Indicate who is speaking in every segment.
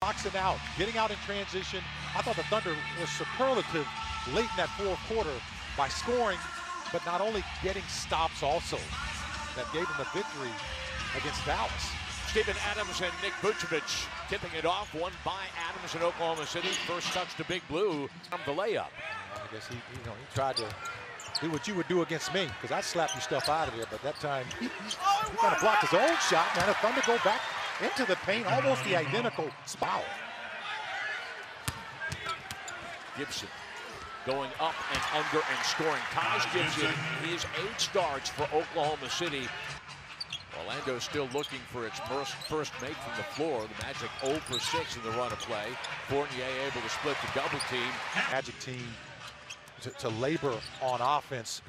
Speaker 1: Boxing out, getting out in transition. I thought the Thunder was superlative late in that fourth quarter by scoring, but not only getting stops also. That gave them the victory against Dallas.
Speaker 2: Steven Adams and Nick Vucevic tipping it off. One by Adams in Oklahoma City. First touch to Big Blue from the layup.
Speaker 1: I guess he tried to do what you would do against me, because I'd slap your stuff out of there. But that time, he kind of blocked his own shot. Now the Thunder go back into the paint, almost the identical spot.
Speaker 2: Gibson going up and under and scoring. Taj Gibson, his 8 starts for Oklahoma City. Orlando still looking for its first make from the floor. The Magic 0 for 6 in the run of play. Fournier able to split the double team.
Speaker 1: Magic team to labor on offense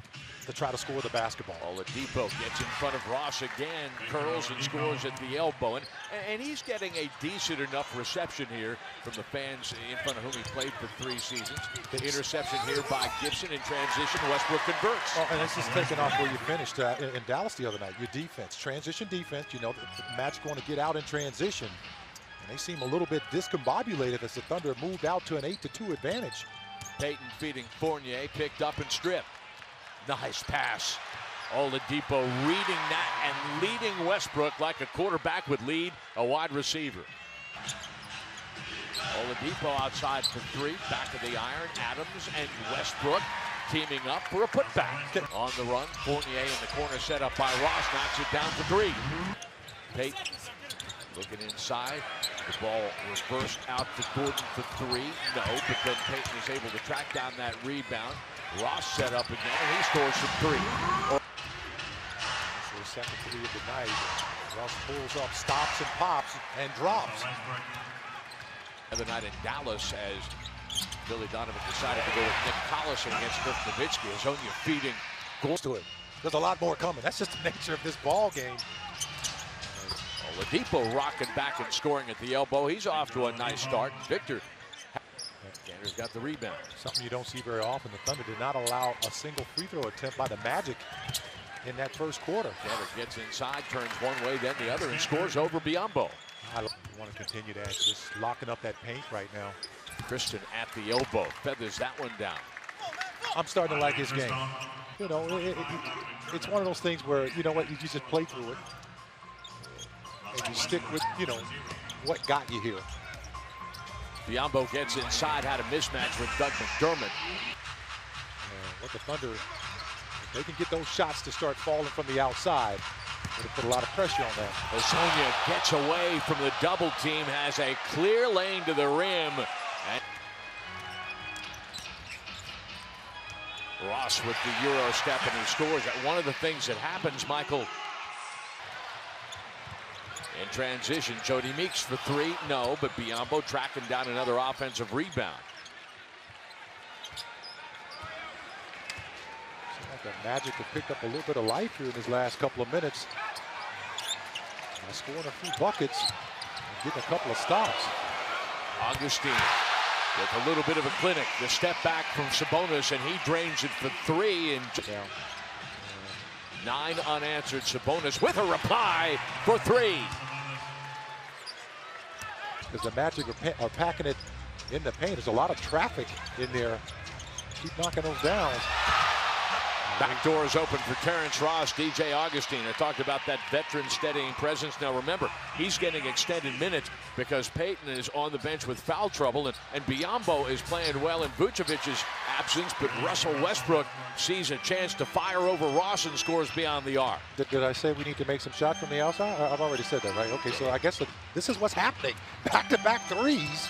Speaker 1: to try to score the basketball.
Speaker 2: Oladipo gets in front of Ross again, curls and scores at the elbow. And he's getting a decent enough reception here from the fans in front of whom he played for 3 seasons. The interception here by Gibson in transition. Westbrook converts.
Speaker 1: Oh, and this is taking off where you finished in Dallas the other night. Your defense, transition defense. You know, the Magic want to get out in transition. And they seem a little bit discombobulated as the Thunder moved out to an 8-2 advantage.
Speaker 2: Payton feeding Fournier, picked up and stripped. Nice pass. Oladipo reading that and leading Westbrook like a quarterback would lead a wide receiver. Oladipo outside for 3, back of the iron. Adams and Westbrook teaming up for a putback. On the run, Fournier in the corner set up by Ross, knocks it down for 3. Payton looking inside. The ball reversed out to Gordon for 3. No, but then Payton is able to track down that rebound. Ross set up again, and he scores from 3.
Speaker 1: So the second 3 of the night. Ross pulls up, stops and pops and drops.
Speaker 2: The other night in Dallas, as Billy Donovan decided to go with Nick Collison against Dirk Nowitzki. Hazonia feeding
Speaker 1: goals to it. There's a lot more coming. That's just the nature of this ball game.
Speaker 2: Oladipo rocking back and scoring at the elbow. He's off to a nice start. Victor Kanter's got the rebound.
Speaker 1: Something you don't see very often. The Thunder did not allow a single free throw attempt by the Magic in that first quarter.
Speaker 2: Kanter gets inside, turns one way, then the other, and scores over Biyombo.
Speaker 1: I want to continue that, just locking up that paint right now.
Speaker 2: Christian at the elbow, feathers that one down.
Speaker 1: I'm starting to like his game. You know, it's one of those things where, you know what, you just play through it. And you stick with, you know, what got you here.
Speaker 2: Biyombo gets inside, had a mismatch with Doug McDermott.
Speaker 1: What the Thunder, if they can get those shots to start falling from the outside, it'll put a lot of pressure on them.
Speaker 2: Hazonia gets away from the double team, has a clear lane to the rim. And Ross with the Euro step, and he scores. One of the things that happens, Michael, in transition, Jody Meeks for 3, no, but Biyombo tracking down another offensive rebound.
Speaker 1: Seems like the Magic have picked up a little bit of life here in his last couple of minutes. Scoring a few buckets and getting a couple of stops.
Speaker 2: Augustine with a little bit of a clinic. The step back from Sabonis, and he drains it for 3. And 9 unanswered. Sabonis with a reply for 3.
Speaker 1: Because the Magic are packing it in the paint. There's a lot of traffic in there. Keep knocking those down.
Speaker 2: Back door is open for Terrence Ross, DJ Augustine. I talked about that veteran steadying presence. Now remember, he's getting extended minutes because Payton is on the bench with foul trouble, and Biyombo is playing well in Vucevic's absence, but Russell Westbrook sees a chance to fire over Ross and scores beyond the arc.
Speaker 1: Did I say we need to make some shots from the outside? I've already said that, right? Okay, so I guess this is what's happening. Back-to-back threes.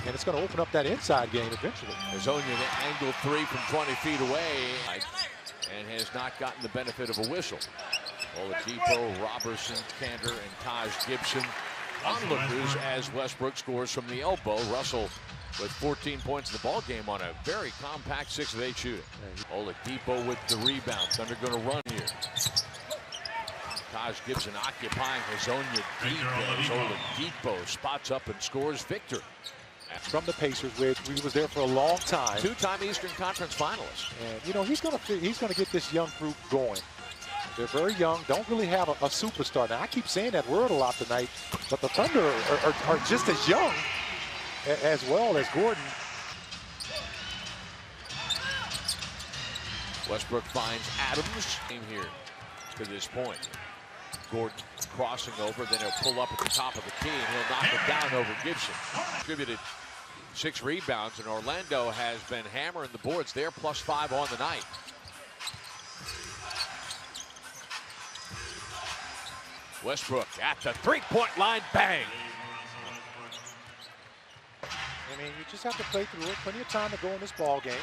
Speaker 1: And it's going to open up that inside game eventually.
Speaker 2: Hazonia the angle 3 from 20 feet away and has not gotten the benefit of a whistle. Oladipo, Robertson, Kanter, and Taj Gibson onlookers as Westbrook scores from the elbow. Russell with 14 points in the ball game on a very compact 6 of 8 shooting. Oladipo with the rebound. Thunder going to run here. Taj Gibson occupying Hazonia deep as Oladipo spots up and scores. Victor
Speaker 1: from the Pacers, which he was there for a long time.
Speaker 2: 2-time Eastern Conference finalist.
Speaker 1: And you know, he's gonna get this young group going. They're very young, don't really have a superstar. Now, I keep saying that word a lot tonight, but the Thunder are just as young as well as Gordon.
Speaker 2: Westbrook finds Adams here to this point. Gordon crossing over, then he'll pull up at the top of the key and he'll knock it down over Gibson. Contributed 6 rebounds, and Orlando has been hammering the boards. They're +5 on the night. Westbrook at the three-point line, bang!
Speaker 1: I mean, you just have to play through it. Plenty of time to go in this ball game.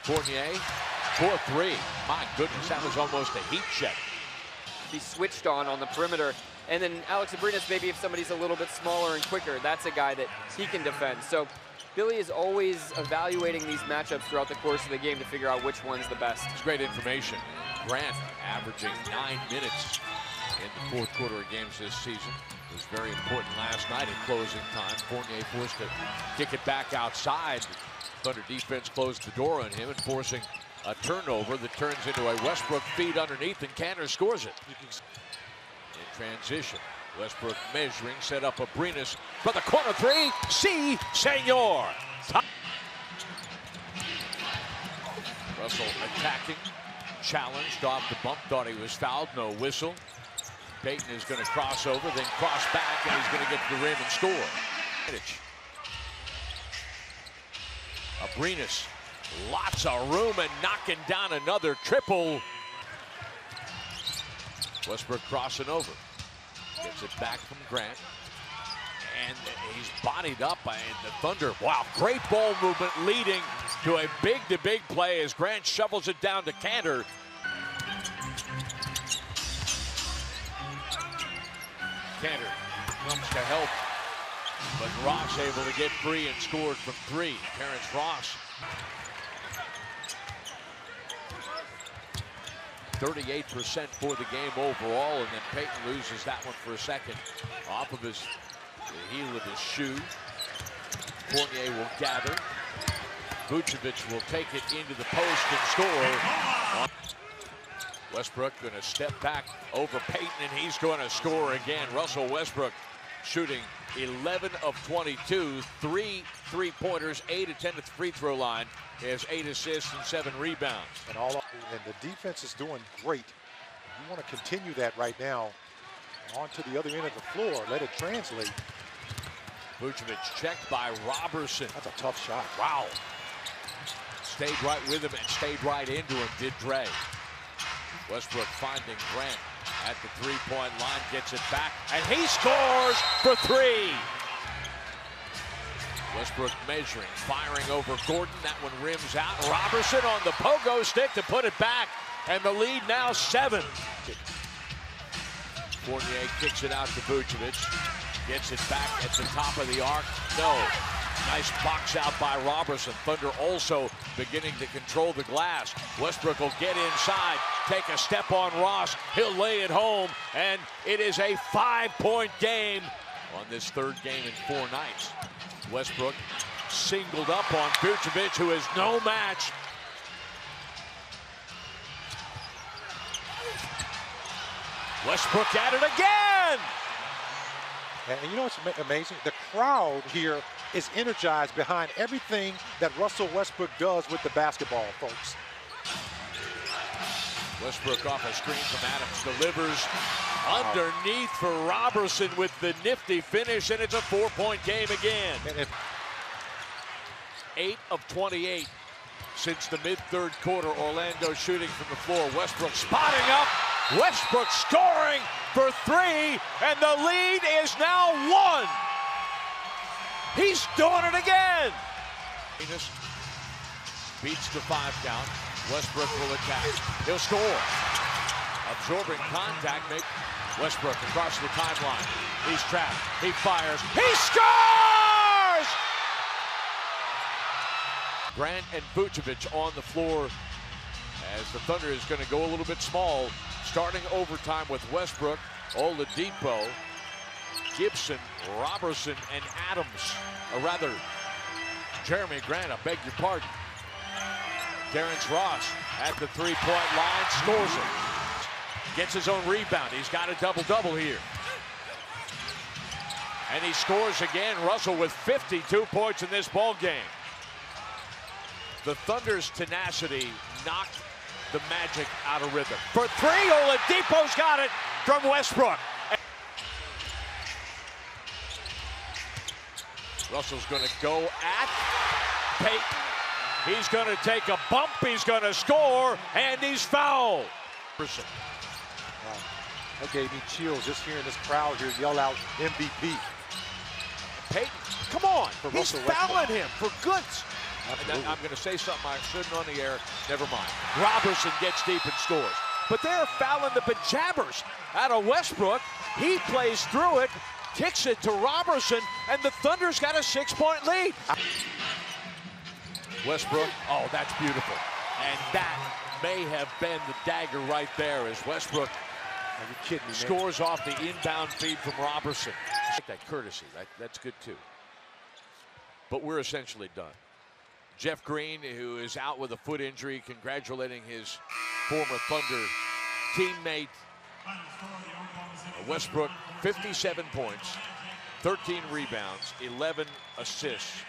Speaker 2: Fournier, 4-3. My goodness, that was almost a heat check.
Speaker 3: He switched on the perimeter. And then Alex Abrinas, maybe if somebody's a little bit smaller and quicker, that's a guy that he can defend. So Billy is always evaluating these matchups throughout the course of the game to figure out which one's the best.
Speaker 2: It's great information. Grant averaging 9 minutes in the fourth quarter of games this season. It was very important last night in closing time. Fournier forced to kick it back outside. Thunder defense closed the door on him and forcing a turnover that turns into a Westbrook feed underneath, and Kanter scores it. In transition, Westbrook measuring, set up Abrinas for the corner three. Si, senor. Russell attacking, challenged off the bump, thought he was fouled, no whistle. Payton is going to cross over, then cross back, and he's going to get to the rim and score. Abrinas, lots of room and knocking down another triple. Westbrook crossing over. Gets it back from Grant. And he's bodied up by the Thunder. Wow, great ball movement leading to a big-to-big play as Grant shovels it down to Kanter. Kanter comes to help, but Ross able to get free and scored from 3. Terrence Ross. 38% for the game overall, and then Payton loses that one for a second off of the heel of his shoe. Fournier will gather. Vucevic will take it into the post and score. Westbrook going to step back over Payton, and he's going to score again. Russell Westbrook shooting 11 of 22, 3 3-pointers, 8 of 10 at the free throw line. He has 8 assists and 7 rebounds.
Speaker 1: And the defense is doing great. You want to continue that right now. On to the other end of the floor. Let it translate.
Speaker 2: Vucevic checked by Robertson.
Speaker 1: That's a tough shot.
Speaker 2: Wow. Stayed right with him and stayed right into him, did Dre. Westbrook finding Grant at the three-point line, gets it back, and he scores for 3. Westbrook measuring, firing over Gordon. That one rims out. Robertson on the pogo stick to put it back, and the lead now 7. Fournier kicks it out to Vucevic. Gets it back at the top of the arc. No. Nice box out by Robertson. Thunder also beginning to control the glass. Westbrook will get inside, take a step on Ross. He'll lay it home, and it is a 5-point game on this third game in 4 nights. Westbrook singled up on Vucevic, who is no match. Westbrook at it again!
Speaker 1: And you know what's amazing? The crowd here is energized behind everything that Russell Westbrook does with the basketball, folks.
Speaker 2: Westbrook off a screen from Adams, delivers underneath for Robertson with the nifty finish, and it's a 4-point game again. 8 of 28 since the mid-third quarter. Orlando shooting from the floor. Westbrook spotting up. Westbrook scoring for 3, and the lead is now 1. He's doing it again. Beats the 5 count. Westbrook will attack. He'll score. Absorbing contact. Westbrook across the timeline. He's trapped. He fires. He scores! Grant and Vucevic on the floor as the Thunder is going to go a little bit small. Starting overtime with Westbrook, Oladipo, Gibson, Robertson, and Adams. Or rather, Jeremy Grant, I beg your pardon. Terrence Ross at the three-point line, scores it. Gets his own rebound. He's got a double-double here. And he scores again. Russell with 52 points in this ball game. The Thunder's tenacity knocked the Magic out of rhythm. For three, Oladipo's got it from Westbrook. Russell's going to go at Payton. He's going to take a bump, he's going to score, and he's fouled.
Speaker 1: Wow. That gave me chills just hearing this crowd here yell out MVP.
Speaker 2: Payton, come on,
Speaker 1: For
Speaker 2: he's
Speaker 1: Russell
Speaker 2: fouling him for goods.
Speaker 1: Absolutely.
Speaker 2: And I'm going to say something I shouldn't on the air, never mind. Robertson gets deep and scores. But they're fouling the pajamas out of Westbrook. He plays through it, kicks it to Robertson, and the Thunder's got a 6-point lead. Westbrook, oh, that's beautiful. And that may have been the dagger right there as Westbrook scores off the inbound feed from Robertson. That courtesy, that's good too. But we're essentially done. Jeff Green, who is out with a foot injury, congratulating his former Thunder teammate. Westbrook, 57 points, 13 rebounds, 11 assists.